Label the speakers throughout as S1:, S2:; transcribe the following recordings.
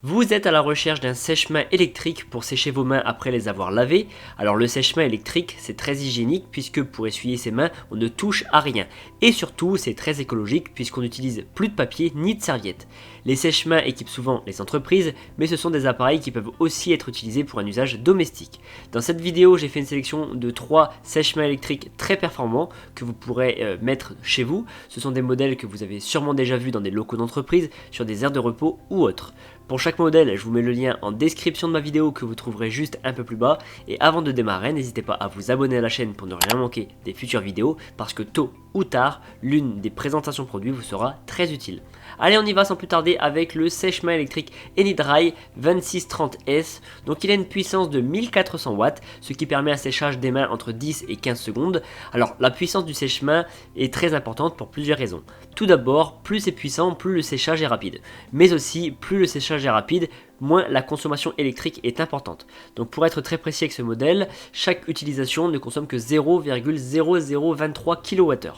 S1: Vous êtes à la recherche d'un sèche-mains électrique pour sécher vos mains après les avoir lavées. Alors le sèche-mains électrique c'est très hygiénique puisque pour essuyer ses mains on ne touche à rien. Et surtout c'est très écologique puisqu'on n'utilise plus de papier ni de serviettes. Les sèche-mains équipent souvent les entreprises mais ce sont des appareils qui peuvent aussi être utilisés pour un usage domestique. Dans cette vidéo j'ai fait une sélection de 3 sèche-mains électriques très performants que vous pourrez mettre chez vous. Ce sont des modèles que vous avez sûrement déjà vus dans des locaux d'entreprise, sur des aires de repos ou autres. Pour chaque modèle, je vous mets le lien en description de ma vidéo que vous trouverez juste un peu plus bas. Et avant de démarrer, n'hésitez pas à vous abonner à la chaîne pour ne rien manquer des futures vidéos parce que tôt ou tard, l'une des présentations produits vous sera très utile. Allez, on y va sans plus tarder avec le sèche-mains électrique Enidry 2630S. Donc il a une puissance de 1400 watts, ce qui permet un séchage des mains entre 10 et 15 secondes. Alors la puissance du sèche-mains est très importante pour plusieurs raisons. Tout d'abord, plus c'est puissant, plus le séchage est rapide. Mais aussi, plus le séchage est rapide, moins la consommation électrique est importante. Donc pour être très précis avec ce modèle, chaque utilisation ne consomme que 0,0023 kWh.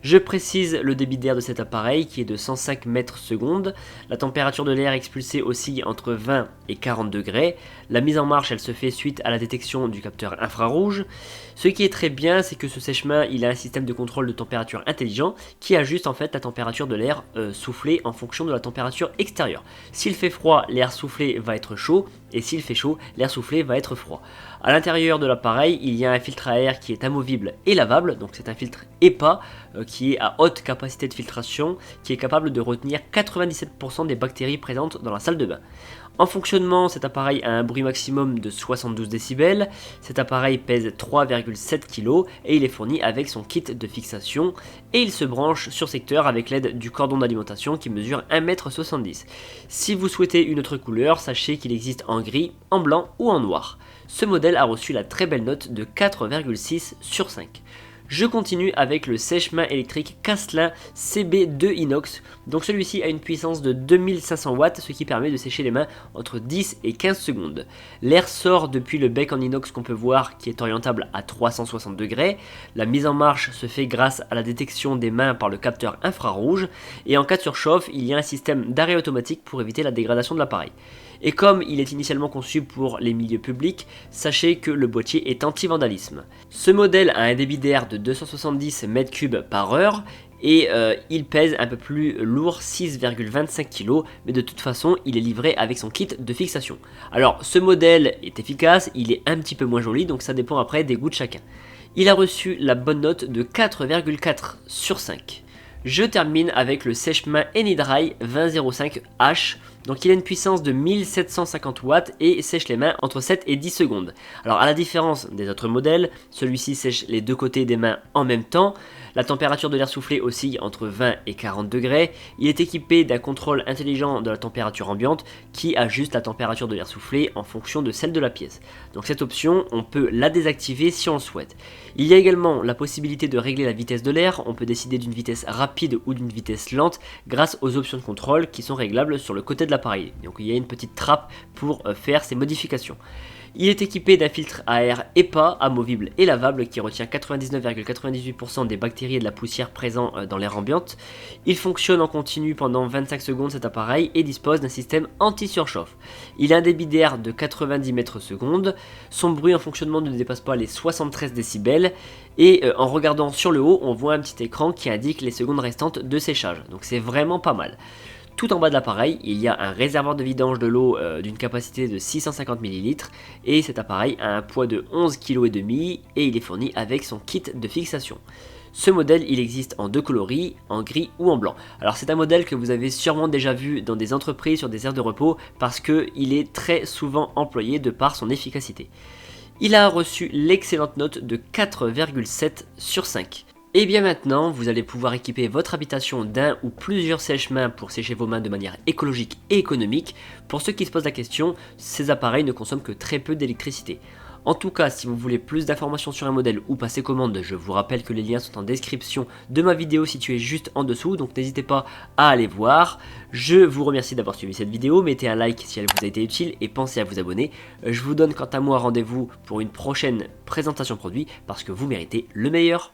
S1: Je précise le débit d'air de cet appareil qui est de 105 mètres secondes. La température de l'air expulsé oscille entre 20 et 40 degrés. La mise en marche elle se fait suite à la détection du capteur infrarouge. Ce qui est très bien c'est que ce sèche-mains il a un système de contrôle de température intelligent qui ajuste en fait la température de l'air soufflé en fonction de la température extérieure. S'il fait froid, l'air soufflé va être chaud et s'il fait chaud, l'air soufflé va être froid. À l'intérieur de l'appareil, il y a un filtre à air qui est amovible et lavable, donc c'est un filtre EPA qui est à haute capacité de filtration, qui est capable de retenir 97% des bactéries présentes dans la salle de bain. En fonctionnement, cet appareil a un bruit maximum de 72 décibels, cet appareil pèse 3,7 kg et il est fourni avec son kit de fixation et il se branche sur secteur avec l'aide du cordon d'alimentation qui mesure 1,70 m. Si vous souhaitez une autre couleur, sachez qu'il existe en gris, en blanc ou en noir. Ce modèle a reçu la très belle note de 4,6 sur 5. Je continue avec le sèche-mains électrique Castlin CB2 Inox. Donc celui-ci a une puissance de 2500 watts, ce qui permet de sécher les mains entre 10 et 15 secondes. L'air sort depuis le bec en inox qu'on peut voir qui est orientable à 360 degrés. La mise en marche se fait grâce à la détection des mains par le capteur infrarouge. Et en cas de surchauffe, il y a un système d'arrêt automatique pour éviter la dégradation de l'appareil. Et comme il est initialement conçu pour les milieux publics, sachez que le boîtier est anti-vandalisme. Ce modèle a un débit d'air de 270 m3 par heure et il pèse un peu plus lourd, 6,25 kg, mais de toute façon il est livré avec son kit de fixation. Alors ce modèle est efficace, il est un petit peu moins joli, donc ça dépend après des goûts de chacun. Il a reçu la bonne note de 4,4 sur 5. Je termine avec le sèche-mains Enidry 2005H. Donc il a une puissance de 1750 watts et sèche les mains entre 7 et 10 secondes. Alors à la différence des autres modèles, celui-ci sèche les deux côtés des mains en même temps. La température de l'air soufflé oscille entre 20 et 40 degrés. Il est équipé d'un contrôle intelligent de la température ambiante qui ajuste la température de l'air soufflé en fonction de celle de la pièce. Donc cette option, on peut la désactiver si on le souhaite. Il y a également la possibilité de régler la vitesse de l'air. On peut décider d'une vitesse rapide ou d'une vitesse lente grâce aux options de contrôle qui sont réglables sur le côté de l'appareil. Donc il y a une petite trappe pour faire ces modifications. Il est équipé d'un filtre à air EPA, amovible et lavable qui retient 99,98% des bactéries et de la poussière présents dans l'air ambiante. Il fonctionne en continu pendant 25 secondes cet appareil et dispose d'un système anti-surchauffe. Il a un débit d'air de 90 mètres secondes. Son bruit en fonctionnement ne dépasse pas les 73 décibels et en regardant sur le haut, on voit un petit écran qui indique les secondes restantes de séchage. Donc c'est vraiment pas mal. Tout en bas de l'appareil, il y a un réservoir de vidange de l'eau d'une capacité de 650 ml et cet appareil a un poids de 11,5 kg et il est fourni avec son kit de fixation. Ce modèle, il existe en deux coloris, en gris ou en blanc. Alors c'est un modèle que vous avez sûrement déjà vu dans des entreprises sur des aires de repos parce qu'il est très souvent employé de par son efficacité. Il a reçu l'excellente note de 4,7 sur 5. Et bien maintenant, vous allez pouvoir équiper votre habitation d'un ou plusieurs sèche-mains pour sécher vos mains de manière écologique et économique. Pour ceux qui se posent la question, ces appareils ne consomment que très peu d'électricité. En tout cas, si vous voulez plus d'informations sur un modèle ou passer commande, je vous rappelle que les liens sont en description de ma vidéo située juste en dessous, donc n'hésitez pas à aller voir. Je vous remercie d'avoir suivi cette vidéo, mettez un like si elle vous a été utile et pensez à vous abonner. Je vous donne quant à moi rendez-vous pour une prochaine présentation produit parce que vous méritez le meilleur.